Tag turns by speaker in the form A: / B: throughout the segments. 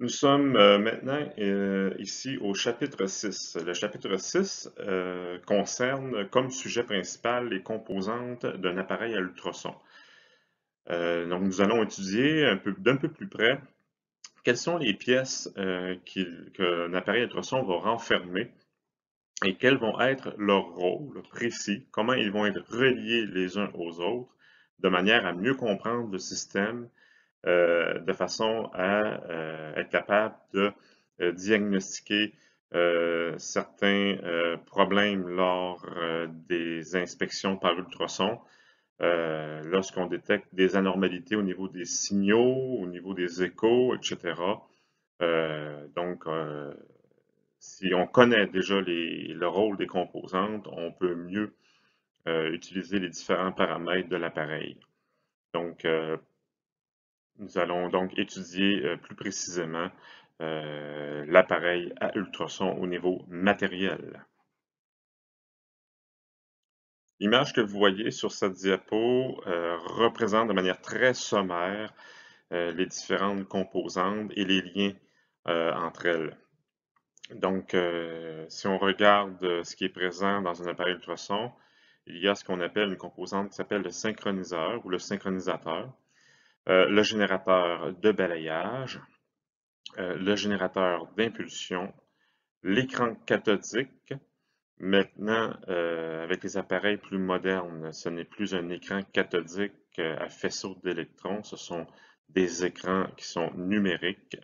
A: Nous sommes maintenant ici au chapitre 6. Le chapitre 6 concerne comme sujet principal les composantes d'un appareil à ultrasons. Donc nous allons étudier d'un peu plus près quelles sont les pièces qu'un appareil à ultrasons va renfermer et quels vont être leurs rôles précis, comment ils vont être reliés les uns aux autres, de manière à mieux comprendre le système de façon à être capable de diagnostiquer certains problèmes lors des inspections par ultrasons, lorsqu'on détecte des anormalités au niveau des signaux, au niveau des échos, etc. Donc, si on connaît déjà le rôle des composantes, on peut mieux utiliser les différents paramètres de l'appareil. Donc, nous allons donc étudier plus précisément l'appareil à ultrasons au niveau matériel. L'image que vous voyez sur cette diapo représente de manière très sommaire les différentes composantes et les liens entre elles. Donc, si on regarde ce qui est présent dans un appareil ultrason, il y a ce qu'on appelle une composante qui s'appelle le synchroniseur ou le synchronisateur, le générateur de balayage, le générateur d'impulsion, l'écran cathodique. Maintenant, avec les appareils plus modernes, ce n'est plus un écran cathodique à faisceau d'électrons, ce sont des écrans qui sont numériques.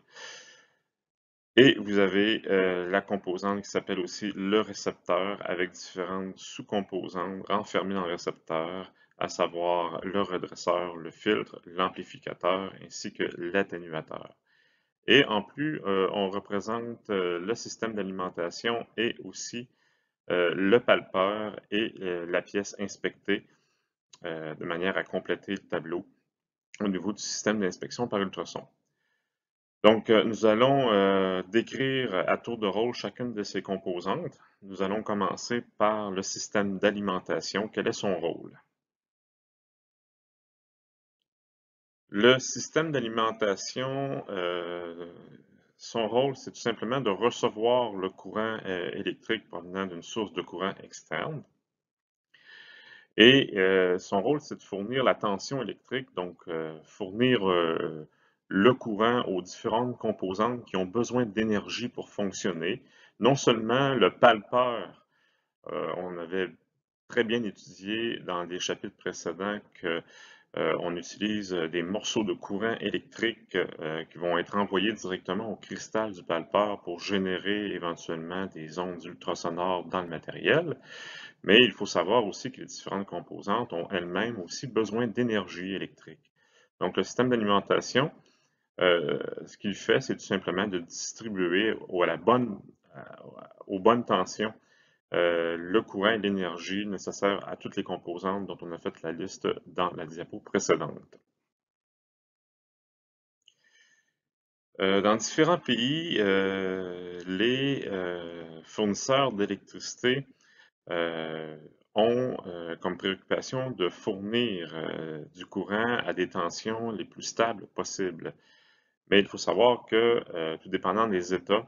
A: Et vous avez la composante qui s'appelle aussi le récepteur avec différentes sous-composantes renfermées dans le récepteur, à savoir le redresseur, le filtre, l'amplificateur ainsi que l'atténuateur. Et en plus, on représente le système d'alimentation et aussi le palpeur et la pièce inspectée de manière à compléter le tableau au niveau du système d'inspection par ultrason. Donc, nous allons décrire à tour de rôle chacune de ces composantes. Nous allons commencer par le système d'alimentation. Quel est son rôle? Le système d'alimentation, son rôle, c'est tout simplement de recevoir le courant électrique provenant d'une source de courant externe. Et son rôle, c'est de fournir la tension électrique, donc fournir le courant aux différentes composantes qui ont besoin d'énergie pour fonctionner. Non seulement le palpeur, on avait très bien étudié dans les chapitres précédents que on utilise des morceaux de courant électrique qui vont être envoyés directement au cristal du palpeur pour générer éventuellement des ondes ultrasonores dans le matériel. Mais il faut savoir aussi que les différentes composantes ont elles-mêmes aussi besoin d'énergie électrique. Donc le système d'alimentation, ce qu'il fait, c'est tout simplement de distribuer aux bonnes tensions le courant et l'énergie nécessaires à toutes les composantes dont on a fait la liste dans la diapo précédente. Dans différents pays, les fournisseurs d'électricité ont comme préoccupation de fournir du courant à des tensions les plus stables possibles. Mais il faut savoir que, tout dépendant des États,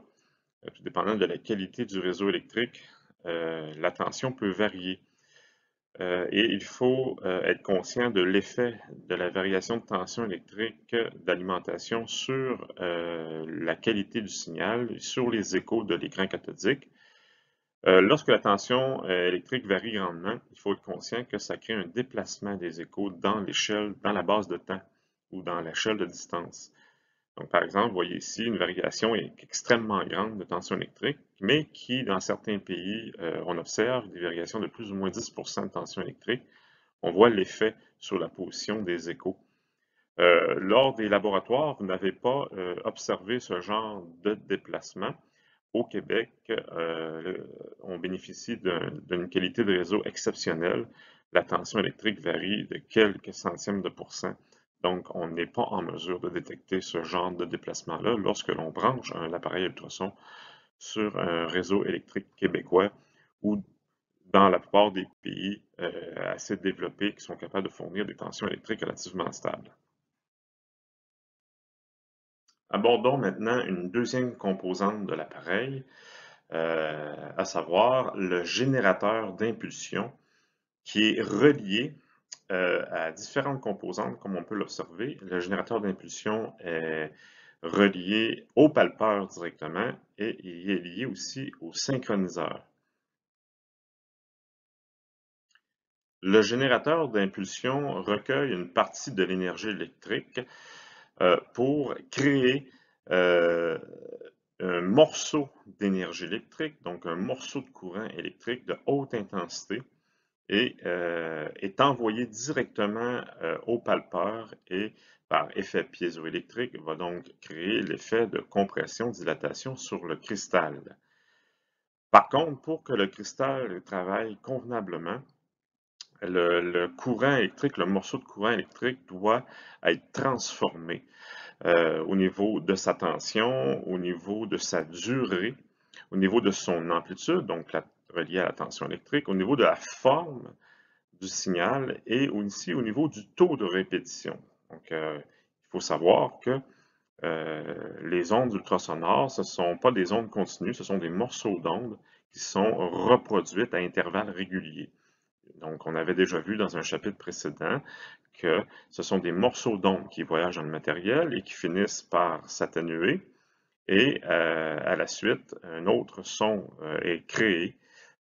A: tout dépendant de la qualité du réseau électrique, la tension peut varier. Et il faut être conscient de l'effet de la variation de tension électrique d'alimentation sur la qualité du signal, sur les échos de l'écran cathodique. Lorsque la tension électrique varie grandement, il faut être conscient que ça crée un déplacement des échos dans l'échelle, dans la base de temps ou dans l'échelle de distance. Donc, par exemple, vous voyez ici une variation extrêmement grande de tension électrique, mais qui, dans certains pays, on observe des variations de plus ou moins 10% de tension électrique. On voit l'effet sur la position des échos. Lors des laboratoires, vous n'avez pas observé ce genre de déplacement. Au Québec, on bénéficie d'une qualité de réseau exceptionnelle. La tension électrique varie de quelques centièmes de pourcent. Donc, on n'est pas en mesure de détecter ce genre de déplacement-là lorsque l'on branche un appareil ultrason sur un réseau électrique québécois ou dans la plupart des pays assez développés qui sont capables de fournir des tensions électriques relativement stables. Abordons maintenant une deuxième composante de l'appareil, à savoir le générateur d'impulsion qui est relié à différentes composantes, comme on peut l'observer. Le générateur d'impulsion est relié au palpeur directement et il est lié aussi au synchroniseur. Le générateur d'impulsion recueille une partie de l'énergie électrique pour créer un morceau d'énergie électrique, donc un morceau de courant électrique de haute intensité, et est envoyé directement au palpeur et par effet piézoélectrique va donc créer l'effet de compression-dilatation sur le cristal. Par contre, pour que le cristal travaille convenablement, le courant électrique, le morceau de courant électrique doit être transformé au niveau de sa tension, au niveau de sa durée, au niveau de son amplitude, donc relié à la tension électrique, au niveau de la forme du signal et aussi au niveau du taux de répétition. Donc, il faut savoir que les ondes ultrasonores, ce ne sont pas des ondes continues, ce sont des morceaux d'ondes qui sont reproduites à intervalles réguliers. Donc, on avait déjà vu dans un chapitre précédent que ce sont des morceaux d'ondes qui voyagent dans le matériel et qui finissent par s'atténuer. Et à la suite, un autre son est créé,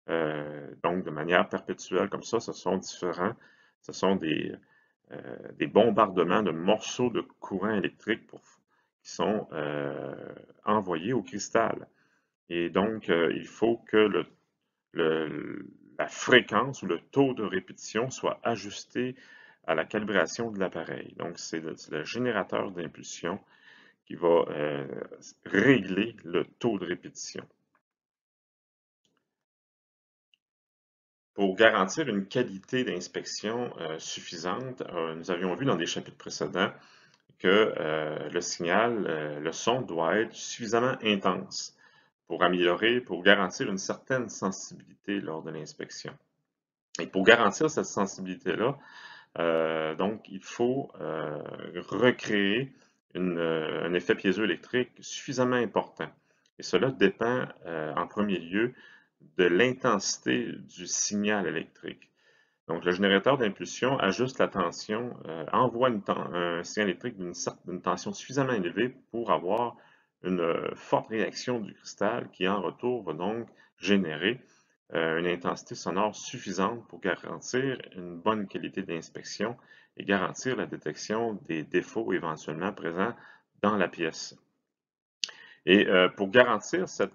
A: donc de manière perpétuelle comme ça. Ce sont des bombardements de morceaux de courant électrique qui sont envoyés au cristal. Et donc, il faut que la fréquence ou le taux de répétition soit ajusté à la calibration de l'appareil. Donc, c'est le générateur d'impulsion qui va régler le taux de répétition. Pour garantir une qualité d'inspection suffisante, nous avions vu dans des chapitres précédents que le signal, le son doit être suffisamment intense pour garantir une certaine sensibilité lors de l'inspection. Et pour garantir cette sensibilité-là, donc il faut recréer un effet piézoélectrique suffisamment important. Et cela dépend en premier lieu de l'intensité du signal électrique. Donc, le générateur d'impulsion ajuste la tension, envoie un signal électrique d'une tension suffisamment élevée pour avoir une forte réaction du cristal qui, en retour, va donc générer une intensité sonore suffisante pour garantir une bonne qualité d'inspection et garantir la détection des défauts éventuellement présents dans la pièce. Et pour garantir cette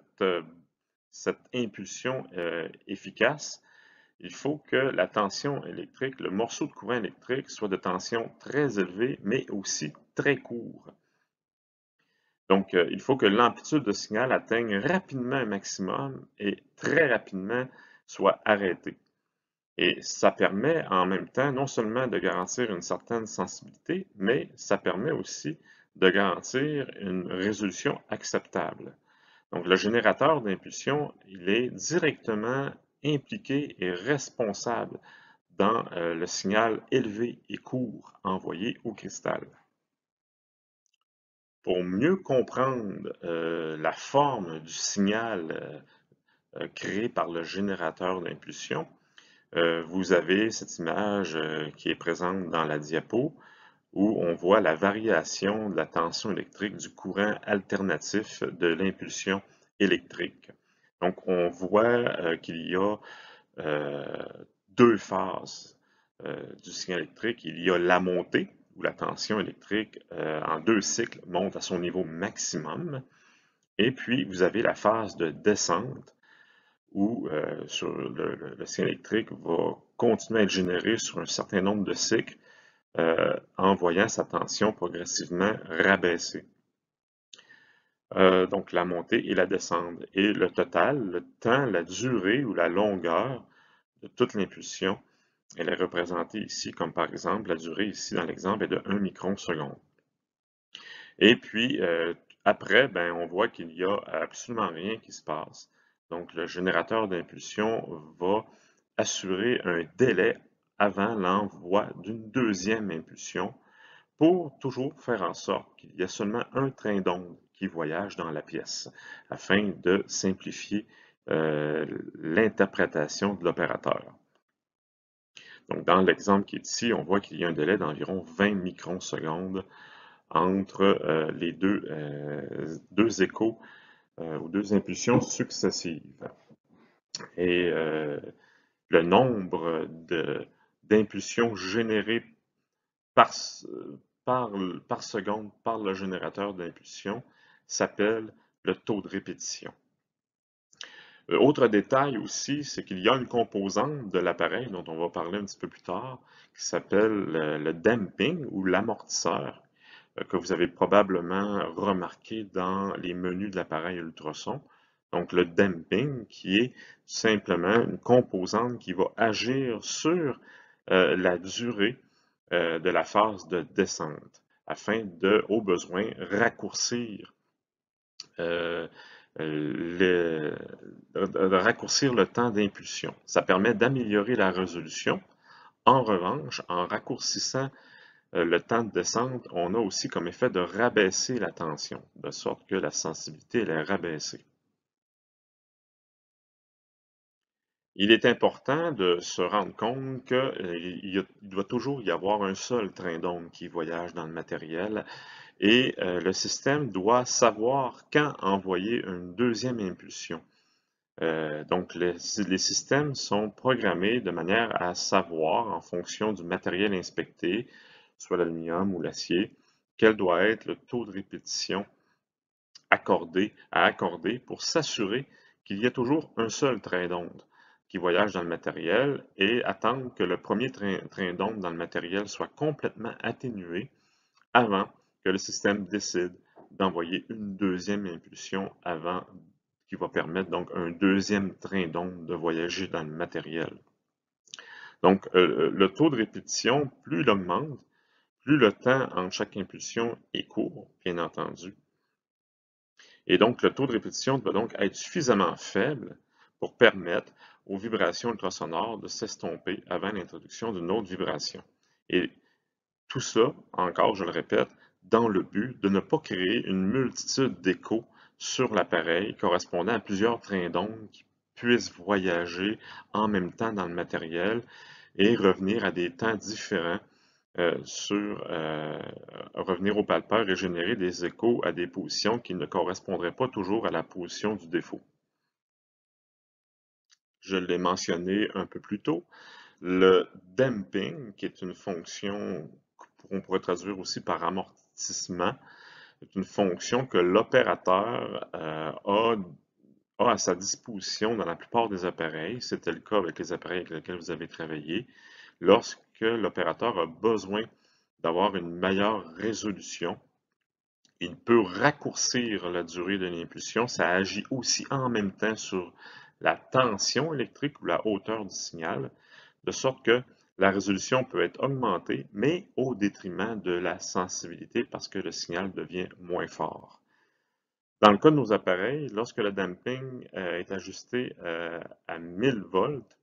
A: impulsion efficace, il faut que la tension électrique, le morceau de courant électrique, soit de tension très élevée, mais aussi très court. Donc, il faut que l'amplitude de signal atteigne rapidement un maximum et très rapidement soit arrêtée. Et ça permet en même temps non seulement de garantir une certaine sensibilité, mais ça permet aussi de garantir une résolution acceptable. Donc, le générateur d'impulsion, il est directement impliqué et responsable dans le signal élevé et court envoyé au cristal. Pour mieux comprendre la forme du signal créé par le générateur d'impulsion, vous avez cette image qui est présente dans la diapo où on voit la variation de la tension électrique du courant alternatif de l'impulsion électrique. Donc, on voit qu'il y a deux phases du signal électrique. Il y a la montée, où la tension électrique en deux cycles monte à son niveau maximum. Et puis, vous avez la phase de descente, où le signal électrique va continuer à être généré sur un certain nombre de cycles en voyant sa tension progressivement rabaisser. Donc la montée et la descente. Et le total, le temps, la durée ou la longueur de toute l'impulsion, elle est représentée ici comme par exemple, la durée ici dans l'exemple est de 1 micron-seconde. Et puis après, ben, on voit qu'il n'y a absolument rien qui se passe. Donc le générateur d'impulsion va assurer un délai avant l'envoi d'une deuxième impulsion pour toujours faire en sorte qu'il y ait seulement un train d'onde qui voyage dans la pièce, afin de simplifier l'interprétation de l'opérateur. Donc, dans l'exemple qui est ici, on voit qu'il y a un délai d'environ 20 microsecondes entre les deux échos ou deux impulsions successives. Et le nombre d'impulsions générées par, par seconde par le générateur d'impulsion s'appelle le taux de répétition. Autre détail aussi, c'est qu'il y a une composante de l'appareil dont on va parler un petit peu plus tard, qui s'appelle le damping ou l'amortisseur, que vous avez probablement remarqué dans les menus de l'appareil ultrason. Donc le damping qui est simplement une composante qui va agir sur la durée de la phase de descente afin de, au besoin, raccourcir le temps d'impulsion. Ça permet d'améliorer la résolution. En revanche, en raccourcissant le temps de descente, on a aussi comme effet de rabaisser la tension, de sorte que la sensibilité elle est rabaissée. Il est important de se rendre compte qu'il doit toujours y avoir un seul train d'onde qui voyage dans le matériel et le système doit savoir quand envoyer une deuxième impulsion. Donc, les systèmes sont programmés de manière à savoir, en fonction du matériel inspecté, soit l'aluminium ou l'acier, quel doit être le taux de répétition à accorder pour s'assurer qu'il y ait toujours un seul train d'onde qui voyage dans le matériel et attendre que le premier train d'onde dans le matériel soit complètement atténué avant que le système décide d'envoyer une deuxième impulsion avant qui va permettre donc un deuxième train d'onde de voyager dans le matériel. Donc, le taux de répétition, plus il augmente, plus le temps entre chaque impulsion est court, bien entendu. Et donc, le taux de répétition doit donc être suffisamment faible pour permettre aux vibrations ultrasonores de s'estomper avant l'introduction d'une autre vibration. Et tout ça, encore, je le répète, dans le but de ne pas créer une multitude d'échos sur l'appareil correspondant à plusieurs trains d'ondes qui puissent voyager en même temps dans le matériel et revenir à des temps différents revenir au palpeur et générer des échos à des positions qui ne corespondraient pas toujours à la position du défaut. Je l'ai mentionné un peu plus tôt, le damping, qui est une fonction qu'on pourrait traduire aussi par amortissement, est une fonction que l'opérateur a à sa disposition dans la plupart des appareils. C'était le cas avec les appareils avec lesquels vous avez travaillé. Lorsque l'opérateur a besoin d'avoir une meilleure résolution, il peut raccourcir la durée de l'impulsion. Ça agit aussi en même temps sur la tension électrique ou la hauteur du signal, de sorte que la résolution peut être augmentée, mais au détriment de la sensibilité parce que le signal devient moins fort. Dans le cas de nos appareils, lorsque le damping est ajusté à 1000 volts,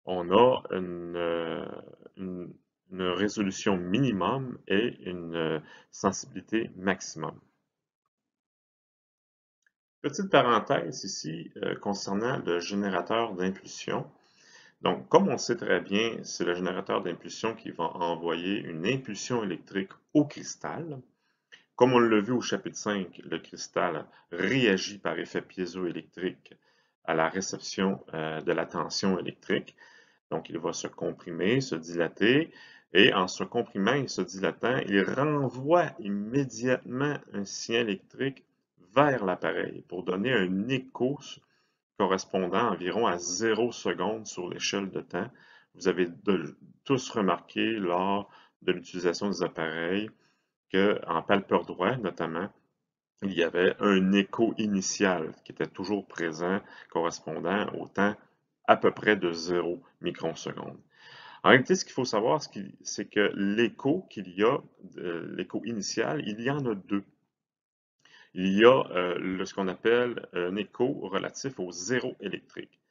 A: on a une résolution minimum et une sensibilité maximum. Petite parenthèse ici concernant le générateur d'impulsion. Donc, comme on sait très bien, c'est le générateur d'impulsion qui va envoyer une impulsion électrique au cristal. Comme on l'a vu au chapitre 5, le cristal réagit par effet piézoélectrique à la réception de la tension électrique. Donc, il va se comprimer, se dilater, et en se comprimant et se dilatant, il renvoie immédiatement un signal électrique vers l'appareil pour donner un écho correspondant environ à 0 seconde sur l'échelle de temps. Vous avez tous remarqué lors de l'utilisation des appareils qu'en palpeur droit, notamment, il y avait un écho initial qui était toujours présent, correspondant au temps à peu près de 0 microsecondes. En réalité, ce qu'il faut savoir, c'est que l'écho qu'il y a, l'écho initial, il y en a deux. Il y a ce qu'on appelle un écho relatif au zéro électrique.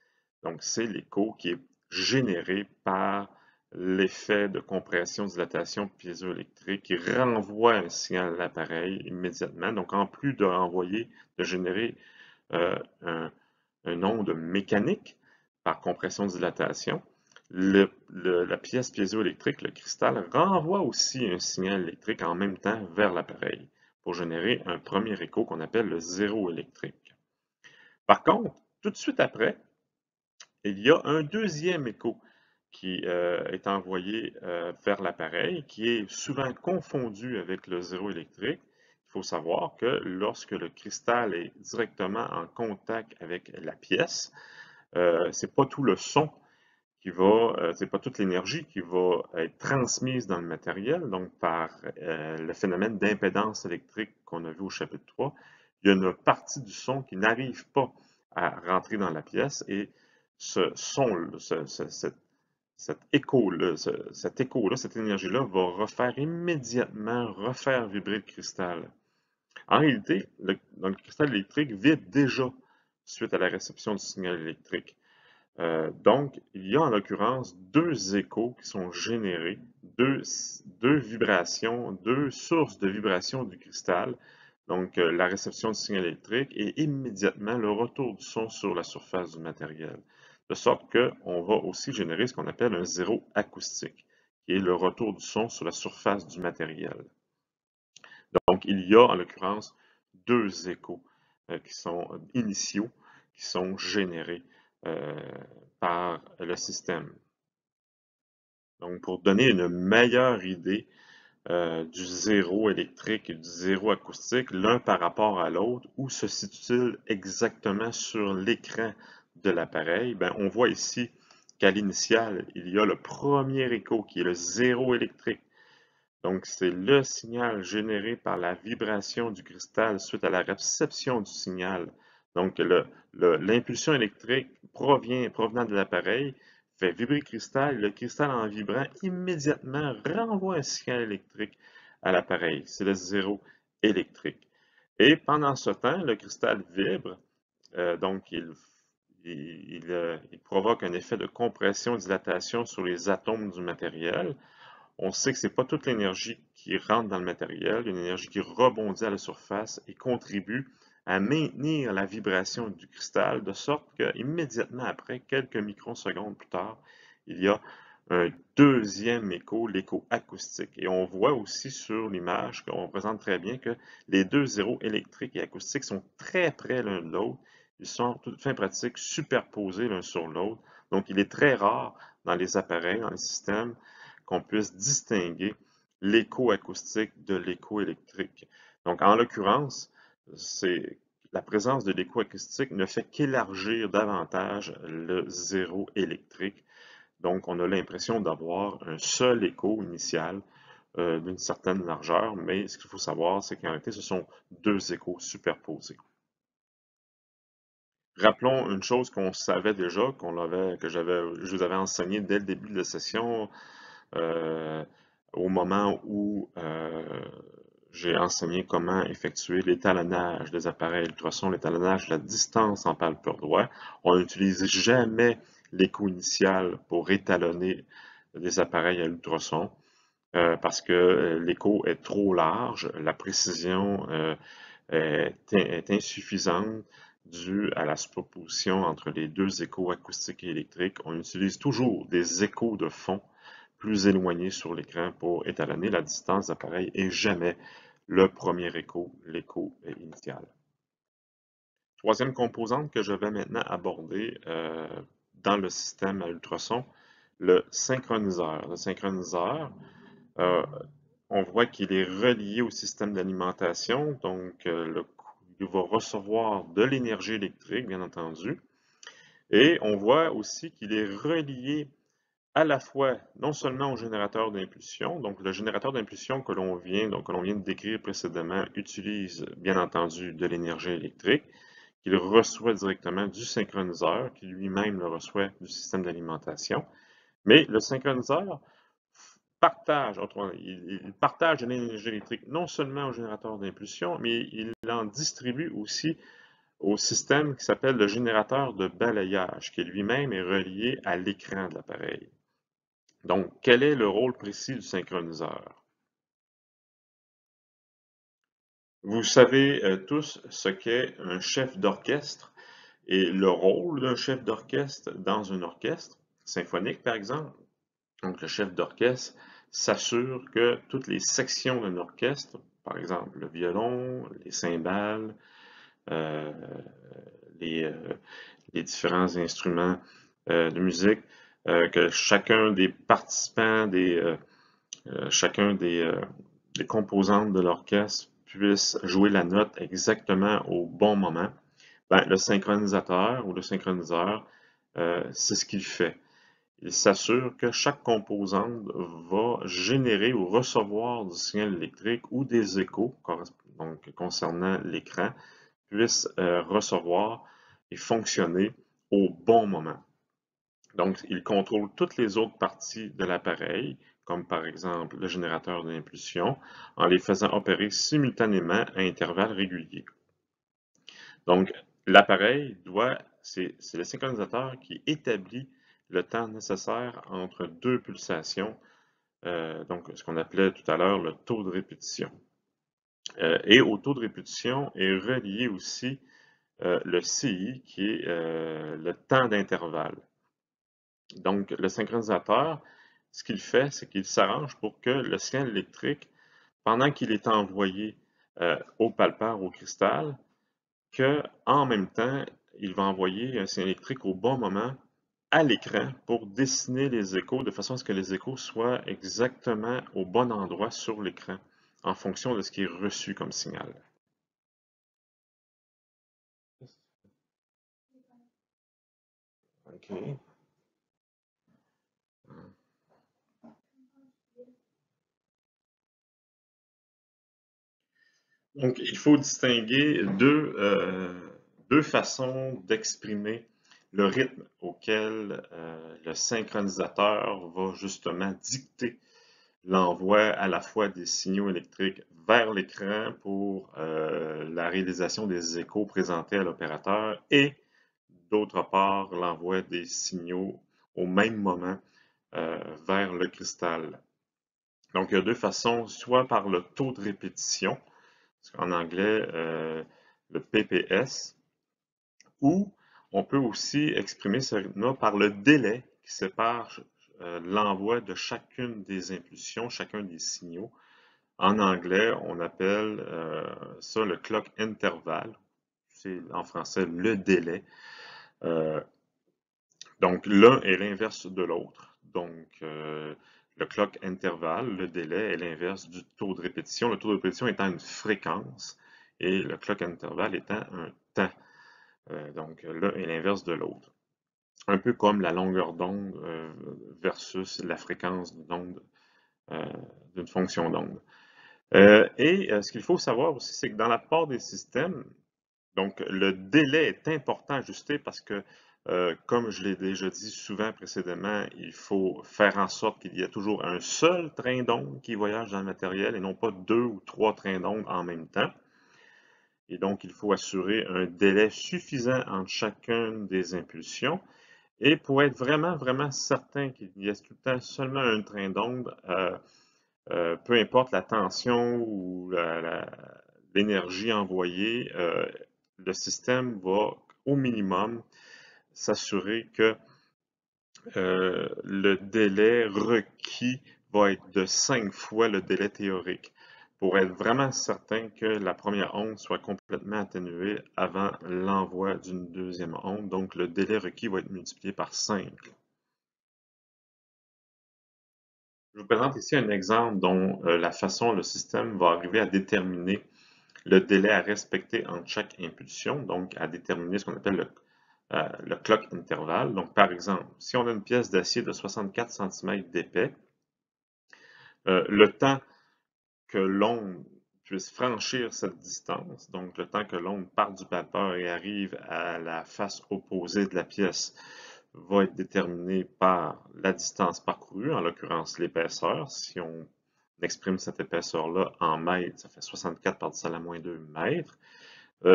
A: Donc, c'est l'écho qui est généré par l'effet de compression-dilatation piézoélectrique qui renvoie un signal à l'appareil immédiatement. Donc, en plus de renvoyer, de générer un onde mécanique par compression-dilatation, la pièce piézoélectrique, le cristal, renvoie aussi un signal électrique en même temps vers l'appareil pour générer un premier écho qu'on appelle le zéro électrique. Par contre, tout de suite après, il y a un deuxième écho qui est envoyé vers l'appareil, qui est souvent confondu avec le zéro électrique. Il faut savoir que lorsque le cristal est directement en contact avec la pièce, c'est pas tout le son qui va, c'est pas toute l'énergie qui va être transmise dans le matériel, donc par le phénomène d'impédance électrique qu'on a vu au chapitre 3, il y a une partie du son qui n'arrive pas à rentrer dans la pièce et ce son, cet écho-là, cette énergie-là va refaire immédiatement, refaire vibrer le cristal. En réalité, le cristal électrique vibre déjà suite à la réception du signal électrique. Donc, il y a en l'occurrence deux échos qui sont générés, deux vibrations, deux sources de vibrations du cristal. Donc, la réception du signal électrique et immédiatement le retour du son sur la surface du matériel. De sorte qu'on va aussi générer ce qu'on appelle un zéro acoustique, qui est le retour du son sur la surface du matériel. Donc, il y a en l'occurrence deux échos qui sont initiaux, qui sont générés par le système. Donc, pour donner une meilleure idée du zéro électrique et du zéro acoustique, l'un par rapport à l'autre, où se situe-t-il exactement sur l'écran de l'appareil? On voit ici qu'à l'initiale, il y a le premier écho qui est le zéro électrique. Donc, c'est le signal généré par la vibration du cristal suite à la réception du signal. Donc, l'impulsion électrique provenant de l'appareil fait vibrer le cristal. Le cristal, en vibrant, immédiatement renvoie un signal électrique à l'appareil. C'est le zéro électrique. Et pendant ce temps, le cristal vibre, donc il provoque un effet de compression-dilatation sur les atomes du matériel. On sait que ce n'est pas toute l'énergie qui rentre dans le matériel, il y a une énergie qui rebondit à la surface et contribue à maintenir la vibration du cristal, de sorte qu'immédiatement après, quelques microsecondes plus tard, il y a un deuxième écho, l'écho acoustique. Et on voit aussi sur l'image qu'on présente très bien que les deux zéros électriques et acoustiques sont très près l'un de l'autre. Ils sont, toute fin pratique, superposés l'un sur l'autre. Donc, il est très rare dans les appareils, dans les systèmes, qu'on puisse distinguer l'écho acoustique de l'écho électrique. Donc, en l'occurrence, la présence de l'écho acoustique ne fait qu'élargir davantage le zéro électrique. Donc, on a l'impression d'avoir un seul écho initial d'une certaine largeur, mais ce qu'il faut savoir, c'est qu'en réalité, ce sont deux échos superposés. Rappelons une chose qu'on savait déjà, que je vous avais enseigné dès le début de la session, au moment où j'ai enseigné comment effectuer l'étalonnage des appareils ultrasons, l'étalonnage de la distance en palpeur droit. On n'utilise jamais l'écho initial pour étalonner des appareils à ultrasons parce que l'écho est trop large, la précision est insuffisante due à la superposition entre les deux échos acoustiques et électriques. On utilise toujours des échos de fond plus éloignés sur l'écran pour étalonner la distance d'appareil et jamais le premier écho, l'écho initial. Troisième composante que je vais maintenant aborder dans le système à ultrasons, le synchroniseur. Le synchroniseur, on voit qu'il est relié au système d'alimentation, donc il va recevoir de l'énergie électrique, bien entendu. Et on voit aussi qu'il est relié à la fois non seulement au générateur d'impulsion, donc le générateur d'impulsion que l'on vient de décrire précédemment utilise bien entendu de l'énergie électrique qu'il reçoit directement du synchroniseur, qui lui-même le reçoit du système d'alimentation. Mais le synchroniseur il partage de l'énergie électrique non seulement au générateur d'impulsion, mais il en distribue aussi au système qui s'appelle le générateur de balayage, qui lui-même est relié à l'écran de l'appareil. Donc, quel est le rôle précis du synchroniseur? Vous savez tous ce qu'est un chef d'orchestre et le rôle d'un chef d'orchestre dans un orchestre symphonique, par exemple. Donc, le chef d'orchestre s'assure que toutes les sections d'un orchestre, par exemple le violon, les cymbales, euh, les, euh, les différents instruments de musique, que chacun des participants, chacun des composantes de l'orchestre puisse jouer la note exactement au bon moment. Ben, le synchronisateur ou le synchroniseur, c'est ce qu'il fait. Il s'assure que chaque composante va générer ou recevoir du signal électrique ou des échos, donc concernant l'écran, puisse recevoir et fonctionner au bon moment. Donc, il contrôle toutes les autres parties de l'appareil, comme par exemple le générateur d'impulsion, en les faisant opérer simultanément à intervalles réguliers. Donc, l'appareil c'est le synchronisateur qui établit le temps nécessaire entre deux pulsations, donc ce qu'on appelait tout à l'heure le taux de répétition. Et au taux de répétition est relié aussi le CI, qui est le temps d'intervalle. Donc, le synchronisateur, ce qu'il fait, c'est qu'il s'arrange pour que le signal électrique, pendant qu'il est envoyé au palpeur, au cristal, qu'en même temps, il va envoyer un signal électrique au bon moment à l'écran pour dessiner les échos de façon à ce que les échos soient exactement au bon endroit sur l'écran en fonction de ce qui est reçu comme signal. OK. Donc, il faut distinguer deux façons d'exprimer le rythme auquel le synchronisateur va justement dicter l'envoi à la fois des signaux électriques vers l'écran pour la réalisation des échos présentés à l'opérateur et d'autre part l'envoi des signaux au même moment vers le cristal. Donc, il y a deux façons, soit par le taux de répétition, en anglais le PPS, ou on peut aussi exprimer ce rythme-là par le délai qui sépare l'envoi de chacune des impulsions, chacun des signaux. En anglais, on appelle ça le clock interval. C'est en français le délai. Euh, donc l'un est l'inverse de l'autre. Donc le clock interval, le délai, est l'inverse du taux de répétition. Le taux de répétition étant une fréquence et le clock interval étant un temps. Donc l'un est l'inverse de l'autre. Un peu comme la longueur d'onde versus la fréquence d'onde d'une fonction d'onde. Ce qu'il faut savoir aussi, c'est que dans la part des systèmes, donc le délai est important à ajuster parce que, comme je l'ai déjà dit souvent précédemment, il faut faire en sorte qu'il y ait toujours un seul train d'onde qui voyage dans le matériel et non pas deux ou trois trains d'onde en même temps. Et donc, il faut assurer un délai suffisant entre chacune des impulsions. Et pour être vraiment, vraiment certain qu'il y ait tout le temps seulement un train d'onde, peu importe la tension ou l'énergie envoyée, le système va au minimum s'assurer que le délai requis va être de 5 fois le délai théorique pour être vraiment certain que la première onde soit complètement atténuée avant l'envoi d'une deuxième onde. Donc, le délai requis va être multiplié par 5. Je vous présente ici un exemple dont la façon le système va arriver à déterminer le délai à respecter entre chaque impulsion, donc à déterminer ce qu'on appelle le clock interval. Donc, par exemple, si on a une pièce d'acier de 64 cm d'épais, le temps que l'onde puisse franchir cette distance, donc le temps que l'onde part du palpeur et arrive à la face opposée de la pièce, va être déterminé par la distance parcourue, en l'occurrence l'épaisseur. Si on exprime cette épaisseur-là en mètres, ça fait 64 par 10 à la moins 2 mètres.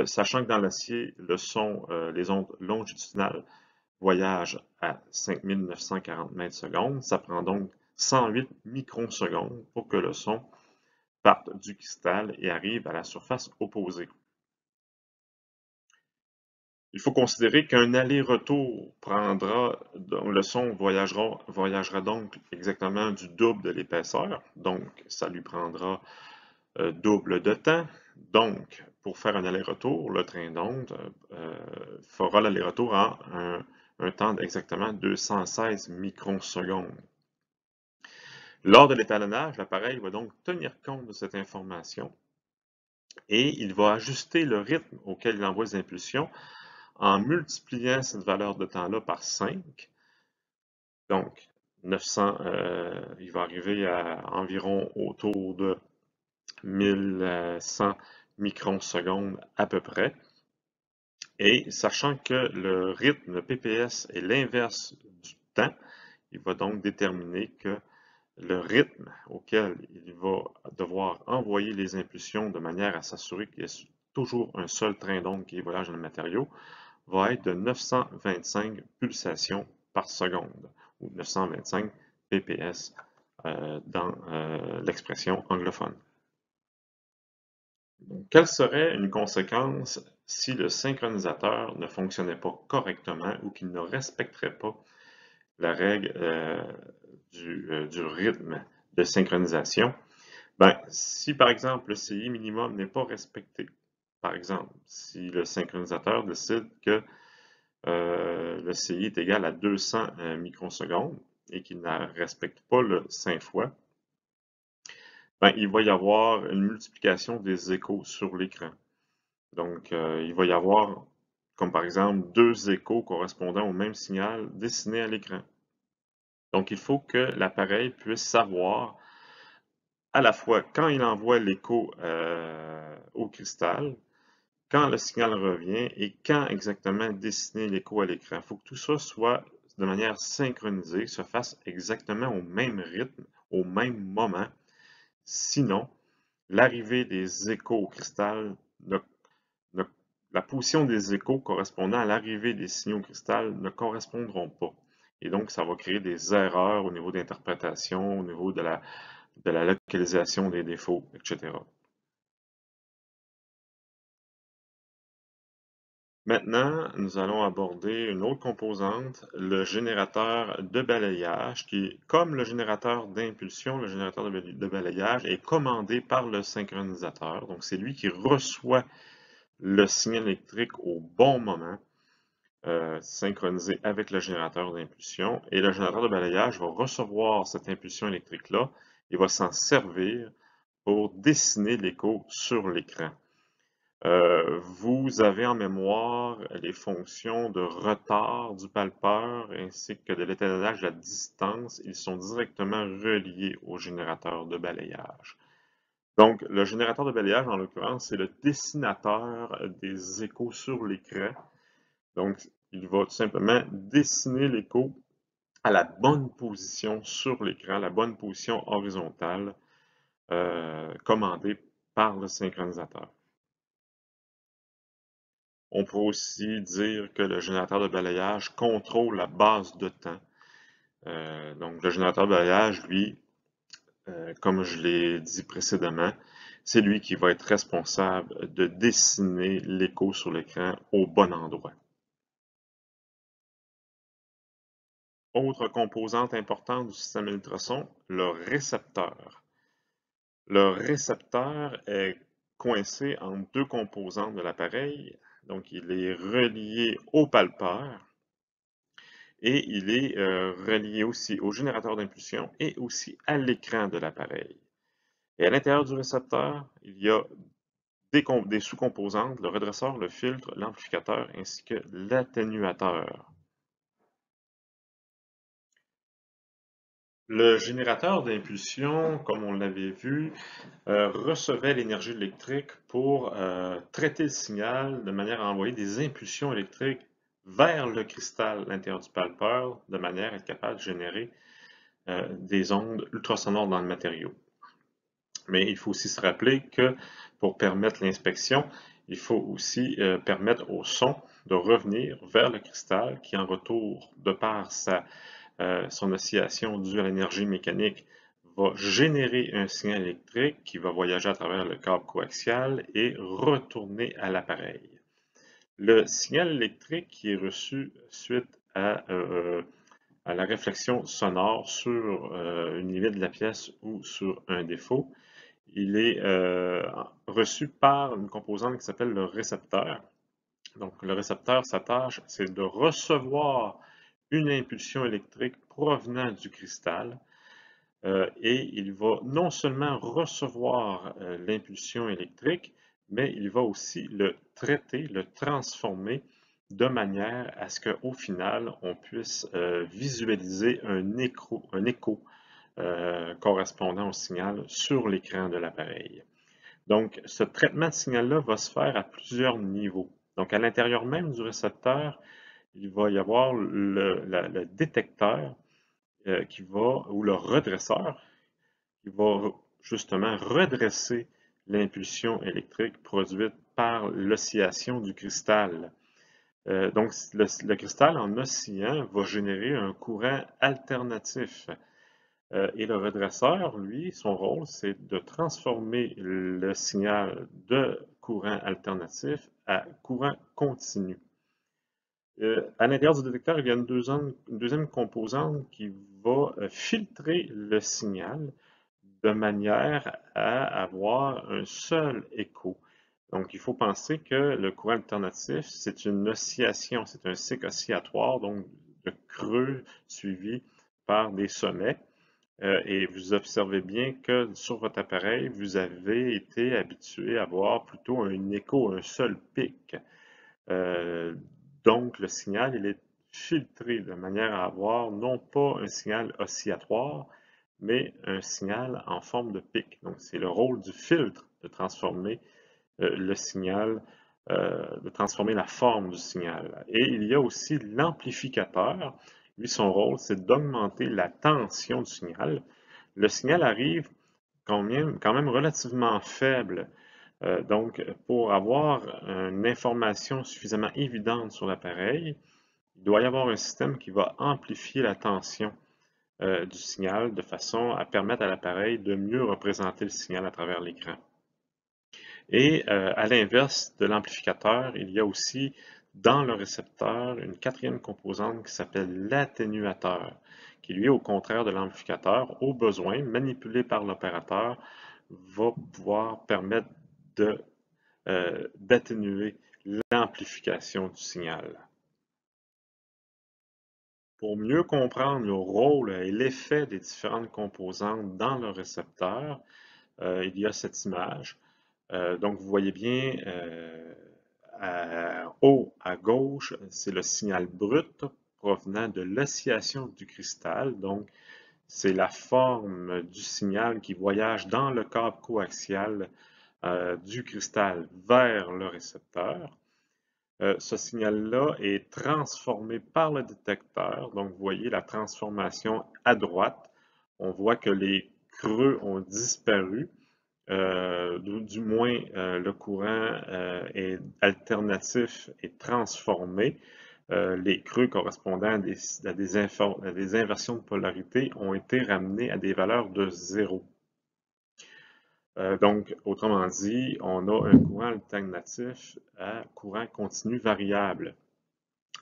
A: Sachant que dans l'acier, les ondes longitudinales voyagent à 5940 mètres secondes, ça prend donc 108 microsecondes pour que le son parte du cristal et arrive à la surface opposée. Il faut considérer qu'un aller-retour prendra, le son voyagera donc exactement du double de l'épaisseur, donc ça lui prendra double de temps. Donc, pour faire un aller-retour, le train d'onde fera l'aller-retour en un temps d'exactement 216 microsecondes. Lors de l'étalonnage, l'appareil va donc tenir compte de cette information et il va ajuster le rythme auquel il envoie les impulsions en multipliant cette valeur de temps-là par 5. Donc, 900, il va arriver à environ autour de 1100 microsecondes à peu près. Et sachant que le rythme, le PPS, est l'inverse du temps, il va donc déterminer que le rythme auquel il va devoir envoyer les impulsions de manière à s'assurer qu'il y ait toujours un seul train d'onde qui voyage dans le matériau va être de 925 pulsations par seconde, ou 925 ppс dans l'expression anglophone. Donc, quelle serait une conséquence si le synchronisateur ne fonctionnait pas correctement ou qu'il ne respecterait pas la règle du rythme de synchronisation? Ben, si par exemple le CI minimum n'est pas respecté, par exemple, si le synchronisateur décide que le CI est égal à 200 microsecondes et qu'il ne respecte pas le 5 fois, ben, il va y avoir une multiplication des échos sur l'écran. Donc, il va y avoir, comme par exemple, 2 échos correspondant au même signal dessiné à l'écran. Donc, il faut que l'appareil puisse savoir à la fois quand il envoie l'écho au cristal, quand le signal revient et quand exactement dessiner l'écho à l'écran. Il faut que tout ça soit de manière synchronisée, se fasse exactement au même rythme, au même moment. Sinon, l'arrivée des échos au cristal, la position des échos correspondant à l'arrivée des signaux au cristal ne correspondront pas. Et donc, ça va créer des erreurs au niveau d'interprétation, au niveau de la localisation des défauts, etc. Maintenant, nous allons aborder une autre composante, le générateur de balayage, qui est comme le générateur d'impulsion, le générateur de balayage est commandé par le synchronisateur. Donc, c'est lui qui reçoit le signal électrique au bon moment, synchronisé avec le générateur d'impulsion. Et le générateur de balayage va recevoir cette impulsion électrique-là et va s'en servir pour dessiner l'écho sur l'écran. Vous avez en mémoire les fonctions de retard du palpeur ainsi que de l'étalonnage de la distance. Ils sont directement reliés au générateur de balayage. Donc, le générateur de balayage, en l'occurrence, c'est le dessinateur des échos sur l'écran. Donc, il va tout simplement dessiner l'écho à la bonne position sur l'écran, la bonne position horizontale commandée par le synchronisateur. On peut aussi dire que le générateur de balayage contrôle la base de temps. Donc, le générateur de balayage, lui, comme je l'ai dit précédemment, c'est lui qui va être responsable de dessiner l'écho sur l'écran au bon endroit. Autre composante importante du système ultrason, le récepteur. Le récepteur est coincé entre 2 composantes de l'appareil. Donc, il est relié au palpeur et il est relié aussi au générateur d'impulsion et aussi à l'écran de l'appareil. Et à l'intérieur du récepteur, il y a des sous-composantes, le redresseur, le filtre, l'amplificateur ainsi que l'atténuateur. Le générateur d'impulsion, comme on l'avait vu, recevait l'énergie électrique pour traiter le signal de manière à envoyer des impulsions électriques vers le cristal à l'intérieur du palpeur, de manière à être capable de générer des ondes ultrasonores dans le matériau. Mais il faut aussi se rappeler que pour permettre l'inspection, il faut aussi permettre au son de revenir vers le cristal qui, en retour, de par sa son oscillation due à l'énergie mécanique va générer un signal électrique qui va voyager à travers le câble coaxial et retourner à l'appareil. Le signal électrique qui est reçu suite à la réflexion sonore sur une limite de la pièce ou sur un défaut, il est reçu par une composante qui s'appelle le récepteur. Donc, le récepteur, sa tâche, c'est de recevoir une impulsion électrique provenant du cristal et il va non seulement recevoir l'impulsion électrique, mais il va aussi le traiter, le transformer de manière à ce qu'au final, on puisse visualiser un écho correspondant au signal sur l'écran de l'appareil. Donc, ce traitement de signal-là va se faire à plusieurs niveaux. Donc, à l'intérieur même du récepteur, il va y avoir le détecteur ou le redresseur qui va justement redresser l'impulsion électrique produite par l'oscillation du cristal. Donc, le cristal, en oscillant, va générer un courant alternatif. Et le redresseur, lui, son rôle, c'est de transformer le signal de courant alternatif à courant continu. À l'intérieur du détecteur, il y a une deuxième composante qui va filtrer le signal de manière à avoir un seul écho. Donc, il faut penser que le courant alternatif, c'est une oscillation, c'est un cycle oscillatoire, donc de creux suivi par des sommets. Et vous observez bien que sur votre appareil, vous avez été habitué à avoir plutôt un écho, un seul pic. Donc, le signal, il est filtré de manière à avoir non pas un signal oscillatoire, mais un signal en forme de pic. Donc, c'est le rôle du filtre de transformer le signal, de transformer la forme du signal. Et il y a aussi l'amplificateur. Lui, son rôle, c'est d'augmenter la tension du signal. Le signal arrive quand même relativement faible. Donc, pour avoir une information suffisamment évidente sur l'appareil, il doit y avoir un système qui va amplifier la tension du signal de façon à permettre à l'appareil de mieux représenter le signal à travers l'écran. Et à l'inverse de l'amplificateur, il y a aussi dans le récepteur une quatrième composante qui s'appelle l'atténuateur, qui lui, au contraire de l'amplificateur, au besoin, manipulé par l'opérateur, va pouvoir permettre d'atténuer l'amplification du signal. Pour mieux comprendre le rôle et l'effet des différentes composantes dans le récepteur, il y a cette image. Donc, vous voyez bien, haut à gauche, c'est le signal brut provenant de l'oscillation du cristal. Donc, c'est la forme du signal qui voyage dans le câble coaxial du cristal vers le récepteur. Ce signal-là est transformé par le détecteur. Donc, vous voyez la transformation à droite. On voit que les creux ont disparu. Du moins, le courant est alternatif et transformé. Les creux correspondant à des inversions de polarité ont été ramenés à des valeurs de 0. Donc, autrement dit, on a un courant alternatif à courant continu variable.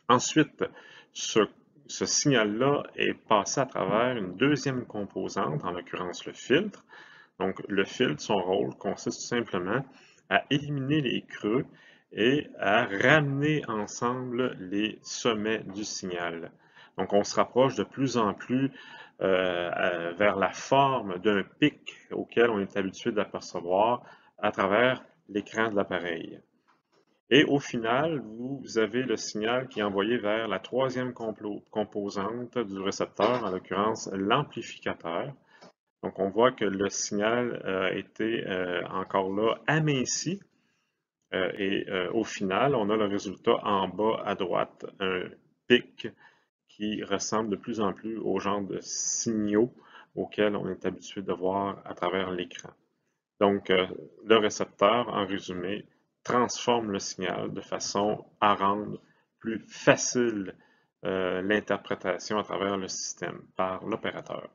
A: Ensuite, ce signal-là est passé à travers une deuxième composante, en l'occurrence le filtre. Donc, le filtre, son rôle consiste tout simplement à éliminer les creux et à ramener ensemble les sommets du signal. Donc, on se rapproche de plus en plus vers la forme d'un pic auquel on est habitué d'apercevoir à travers l'écran de l'appareil. Et au final, vous avez le signal qui est envoyé vers la troisième composante du récepteur, en l'occurrence l'amplificateur. Donc, on voit que le signal a été encore là aminci et au final, on a le résultat en bas à droite, un pic qui ressemble de plus en plus au genre de signaux auxquels on est habitué de voir à travers l'écran. Donc, le récepteur, en résumé, transforme le signal de façon à rendre plus facile l'interprétation à travers le système par l'opérateur.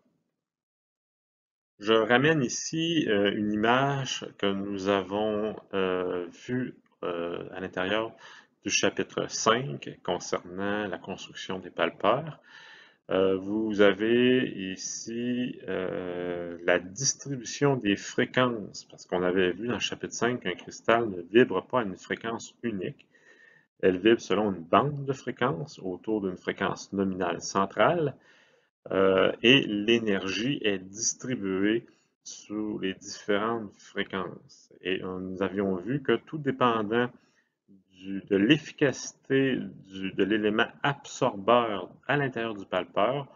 A: Je ramène ici une image que nous avons vue à l'intérieur du chapitre 5 concernant la construction des palpeurs. Vous avez ici la distribution des fréquences, parce qu'on avait vu dans le chapitre 5 qu'un cristal ne vibre pas à une fréquence unique. Elle vibre selon une bande de fréquences autour d'une fréquence nominale centrale et l'énergie est distribuée sous les différentes fréquences. Et nous avions vu que tout dépendant de l'efficacité de l'élément absorbeur à l'intérieur du palpeur,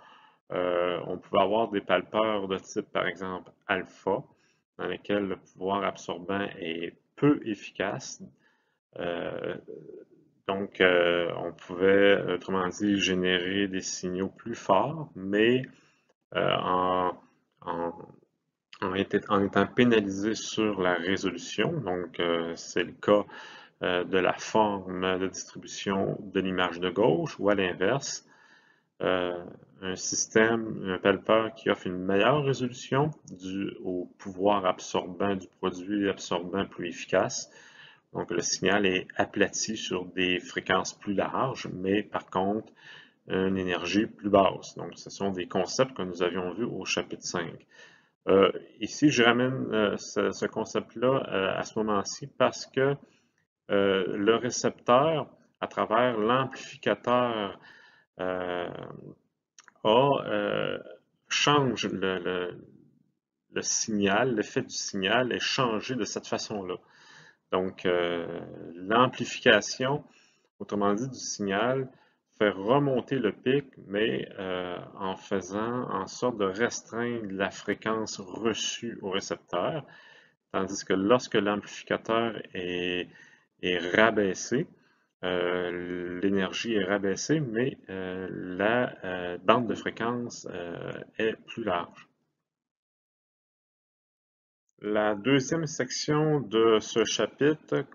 A: on pouvait avoir des palpeurs de type, par exemple, alpha, dans lesquels le pouvoir absorbant est peu efficace. Donc, on pouvait, autrement dit, générer des signaux plus forts, mais en, en, en étant pénalisé sur la résolution. Donc, c'est le cas de la forme de distribution de l'image de gauche, ou à l'inverse, un système, un palpeur qui offre une meilleure résolution dû au pouvoir absorbant du produit absorbant plus efficace. Donc, le signal est aplati sur des fréquences plus larges, mais par contre, une énergie plus basse. Donc, ce sont des concepts que nous avions vus au chapitre 5. Ici, je ramène ce concept-là à ce moment-ci parce que le récepteur, à travers l'amplificateur change le signal, l'effet du signal est changé de cette façon-là. Donc, l'amplification, autrement dit, du signal fait remonter le pic, mais en faisant en sorte de restreindre la fréquence reçue au récepteur, tandis que lorsque l'amplificateur est rabaissé, l'énergie est rabaissée, mais la bande de fréquence est plus large. La deuxième section de ce chapitre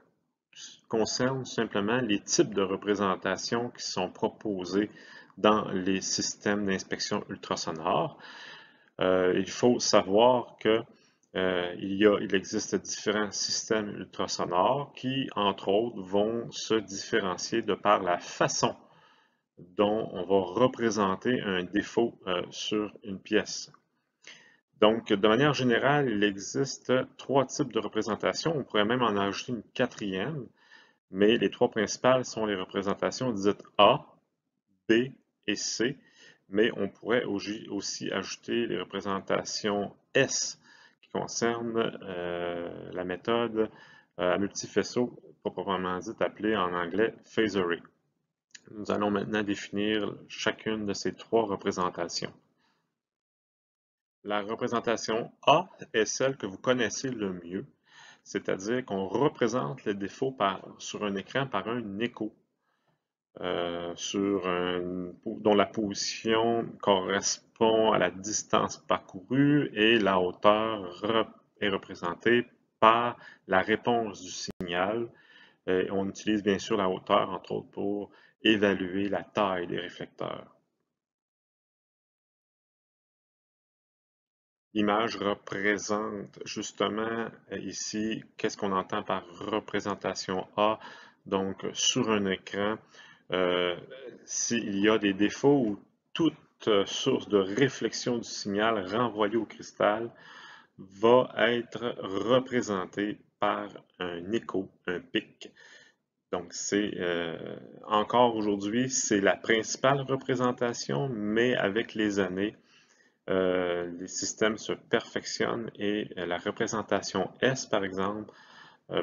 A: concerne simplement les types de représentations qui sont proposés dans les systèmes d'inspection ultrasonore. Il faut savoir que il existe différents systèmes ultrasonores qui, entre autres, vont se différencier de par la façon dont on va représenter un défaut sur une pièce. Donc, de manière générale, il existe 3 types de représentations. On pourrait même en ajouter une 4e, mais les 3 principales sont les représentations dites A, B et C, mais on pourrait aussi ajouter les représentations S qui concernent la méthode à multifaisceau, proprement dit appelée en anglais phased array. Nous allons maintenant définir chacune de ces 3 représentations. La représentation A est celle que vous connaissez le mieux, c'est-à-dire qu'on représente le défaut sur un écran par un écho, dont la position correspond à la distance parcourue et la hauteur est représentée par la réponse du signal. On utilise bien sûr la hauteur, entre autres, pour évaluer la taille des réflecteurs. L'image représente justement ici, qu'est-ce qu'on entend par représentation A? Donc, sur un écran, s'il y a des défauts ou toute source de réflexion du signal renvoyé au cristal va être représentée par un écho, un pic. Donc, encore aujourd'hui, c'est la principale représentation, mais avec les années, les systèmes se perfectionnent et la représentation S, par exemple,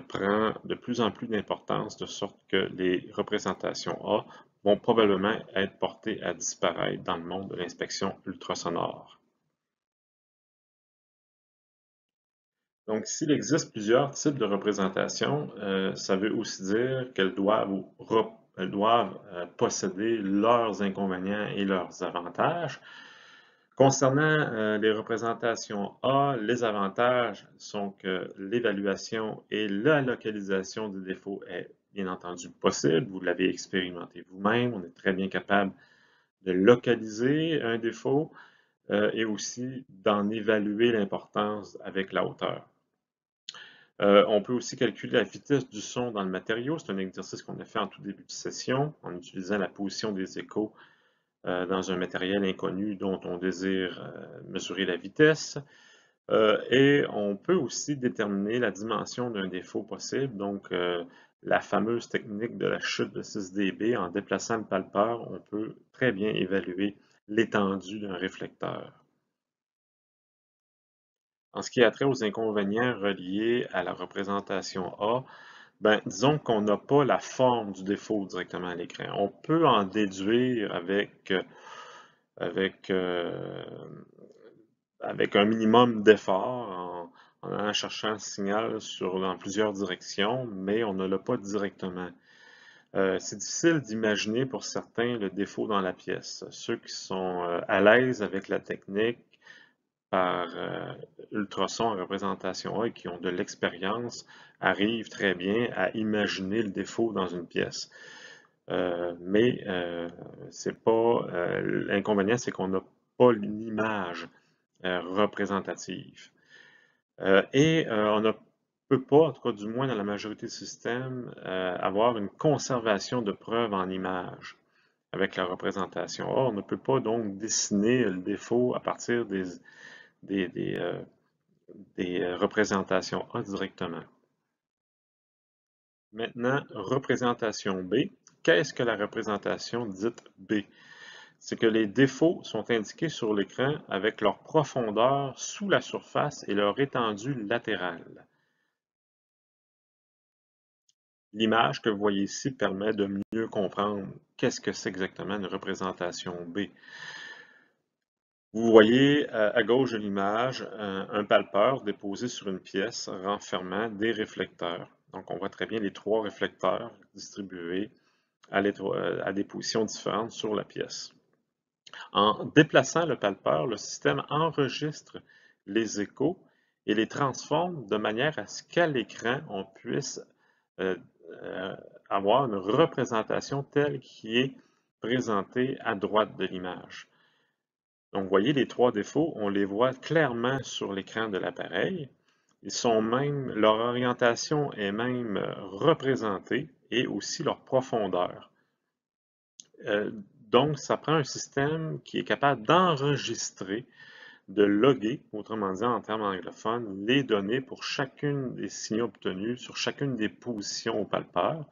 A: prend de plus en plus d'importance, de sorte que les représentations A vont probablement être portées à disparaître dans le monde de l'inspection ultrasonore. Donc, s'il existe plusieurs types de représentations, ça veut aussi dire qu'elles doivent posséder leurs inconvénients et leurs avantages. Concernant les représentations A, les avantages sont que l'évaluation et la localisation du défaut est bien entendu possible. Vous l'avez expérimenté vous-même. On est très bien capable de localiser un défaut et aussi d'en évaluer l'importance avec la hauteur. On peut aussi calculer la vitesse du son dans le matériau. C'est un exercice qu'on a fait en tout début de session en utilisant la position des échos dans un matériel inconnu dont on désire mesurer la vitesse. Et on peut aussi déterminer la dimension d'un défaut possible, donc la fameuse technique de la chute de 6 dB. En déplaçant le palpeur, on peut très bien évaluer l'étendue d'un réflecteur. En ce qui a trait aux inconvénients reliés à la représentation A, disons qu'on n'a pas la forme du défaut directement à l'écran. On peut en déduire avec, avec un minimum d'effort en allant chercher un signal dans plusieurs directions, mais on ne l'a pas directement. C'est difficile d'imaginer pour certains le défaut dans la pièce. Ceux qui sont à l'aise avec la technique par ultrasons en représentation A et qui ont de l'expérience arrivent très bien à imaginer le défaut dans une pièce. Mais c'est pas l'inconvénient, c'est qu'on n'a pas l'image représentative. On ne peut pas, en tout cas du moins dans la majorité des systèmes, avoir une conservation de preuves en images avec la représentation. Or, on ne peut pas donc dessiner le défaut à partir des représentations A directement. Maintenant, représentation B. Qu'est-ce que la représentation dite B? C'est que les défauts sont indiqués sur l'écran avec leur profondeur sous la surface et leur étendue latérale. L'image que vous voyez ici permet de mieux comprendre qu'est-ce que c'est exactement une représentation B. Vous voyez à gauche de l'image un palpeur déposé sur une pièce renfermant des réflecteurs. Donc on voit très bien les 3 réflecteurs distribués à des positions différentes sur la pièce. En déplaçant le palpeur, le système enregistre les échos et les transforme de manière à ce qu'à l'écran, on puisse avoir une représentation telle qui est présentée à droite de l'image. Donc, vous voyez, les 3 défauts, on les voit clairement sur l'écran de l'appareil. Leur orientation est même représentée et aussi leur profondeur. Donc, ça prend un système qui est capable d'enregistrer, de loguer, autrement dit en termes anglophones, les données pour chacune des signaux obtenus sur chacune des positions au palpeur.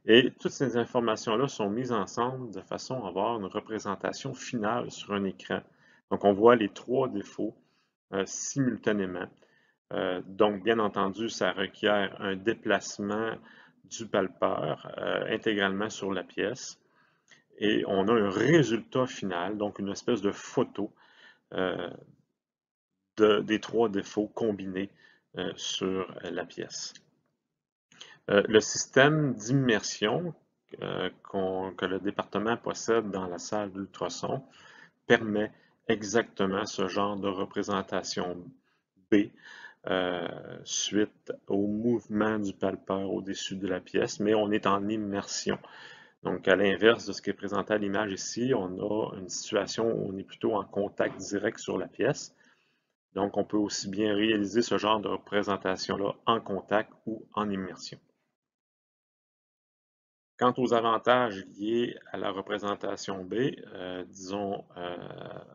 A: Et toutes ces informations-là sont mises ensemble de façon à avoir une représentation finale sur un écran. Donc, on voit les 3 défauts simultanément. Donc, bien entendu, ça requiert un déplacement du palpeur intégralement sur la pièce. Et on a un résultat final, donc une espèce de photo des 3 défauts combinés sur la pièce. Le système d'immersion que le département possède dans la salle d'ultrasons permet exactement ce genre de représentation B suite au mouvement du palpeur au-dessus de la pièce, mais on est en immersion. Donc, à l'inverse de ce qui est présenté à l'image ici, on a une situation où on est plutôt en contact direct sur la pièce. Donc, on peut aussi bien réaliser ce genre de représentation-là en contact ou en immersion. Quant aux avantages liés à la représentation B, disons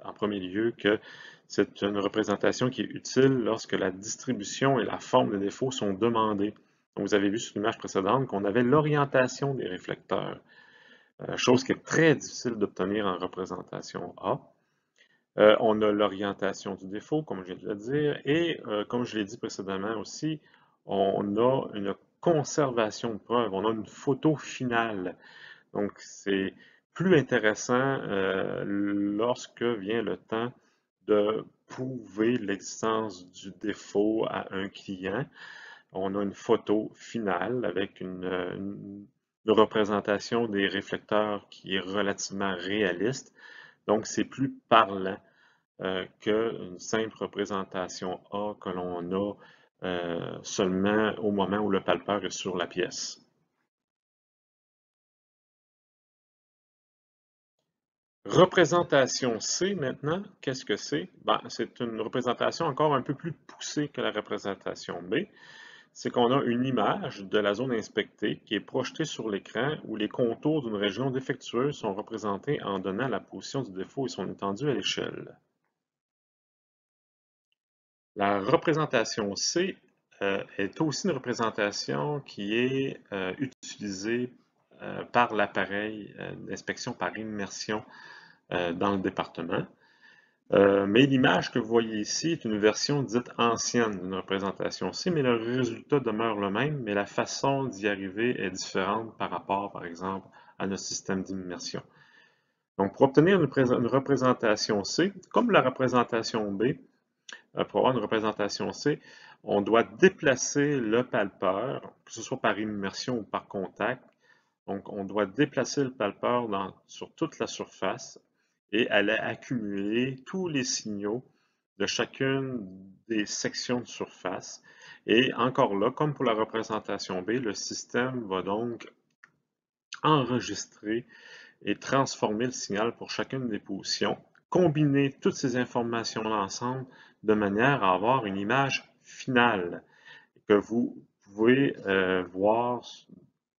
A: en premier lieu que c'est une représentation qui est utile lorsque la distribution et la forme des défauts sont demandées. Donc, vous avez vu sur l'image précédente qu'on avait l'orientation des réflecteurs, chose qui est très difficile d'obtenir en représentation A. On a l'orientation du défaut, comme je viens de le dire, et comme je l'ai dit précédemment aussi, on a une conservation de preuve, on a une photo finale. Donc, c'est plus intéressant lorsque vient le temps de prouver l'existence du défaut à un client. On a une photo finale avec une représentation des réflecteurs qui est relativement réaliste. Donc, c'est plus parlant qu'une simple représentation A que l'on a seulement au moment où le palpeur est sur la pièce. Représentation C maintenant, qu'est-ce que c'est? Ben, c'est une représentation encore un peu plus poussée que la représentation B. C'est qu'on a une image de la zone inspectée qui est projetée sur l'écran où les contours d'une région défectueuse sont représentés en donnant la position du défaut et son étendue à l'échelle. La représentation C est aussi une représentation qui est utilisée par l'appareil d'inspection par immersion dans le département. Mais l'image que vous voyez ici est une version dite ancienne d'une représentation C, mais le résultat demeure le même, mais la façon d'y arriver est différente par rapport, par exemple, à notre système d'immersion. Donc, pour obtenir une représentation C, comme la représentation B, pour avoir une représentation C, on doit déplacer le palpeur, que ce soit par immersion ou par contact. Donc, on doit déplacer le palpeur sur toute la surface et aller accumuler tous les signaux de chacune des sections de surface. Et encore là, comme pour la représentation B, le système va donc enregistrer et transformer le signal pour chacune des positions, combiner toutes ces informations-là ensemble de manière à avoir une image finale que vous pouvez voir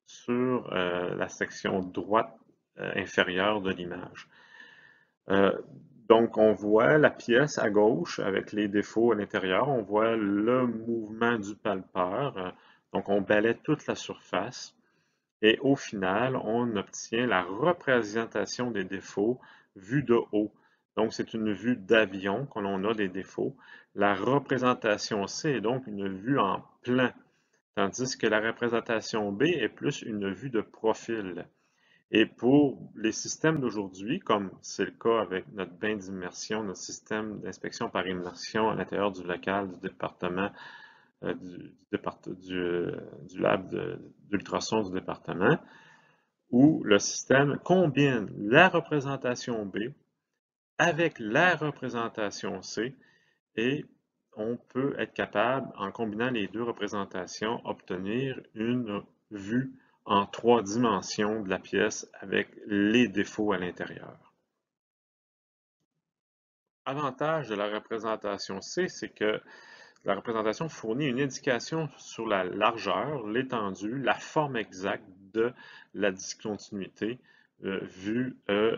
A: sur la section droite inférieure de l'image. Donc, on voit la pièce à gauche avec les défauts à l'intérieur. On voit le mouvement du palpeur. Donc, on balaie toute la surface. Et au final, on obtient la représentation des défauts vue de haut. Donc, c'est une vue d'avion que l'on a des défauts. La représentation C est donc une vue en plein, tandis que la représentation B est plus une vue de profil. Et pour les systèmes d'aujourd'hui, comme c'est le cas avec notre bain d'immersion, notre système d'inspection par immersion à l'intérieur du local du département, du lab d'ultrasons du département, où le système combine la représentation B avec la représentation C et on peut être capable, en combinant les deux représentations, obtenir une vue en 3 dimensions de la pièce avec les défauts à l'intérieur. L'avantage de la représentation C, c'est que la représentation fournit une indication sur la largeur, l'étendue, la forme exacte de la discontinuité vue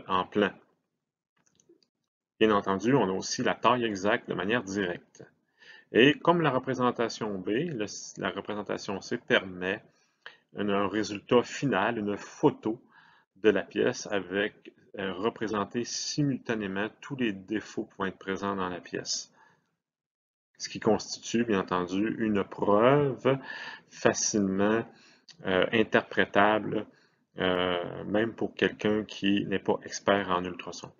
A: en plein. Bien entendu, on a aussi la taille exacte de manière directe. Et comme la représentation B, la représentation C permet un résultat final, une photo de la pièce avec représenté simultanément tous les défauts pouvant être présents dans la pièce. Ce qui constitue, bien entendu, une preuve facilement interprétable, même pour quelqu'un qui n'est pas expert en ultrasons.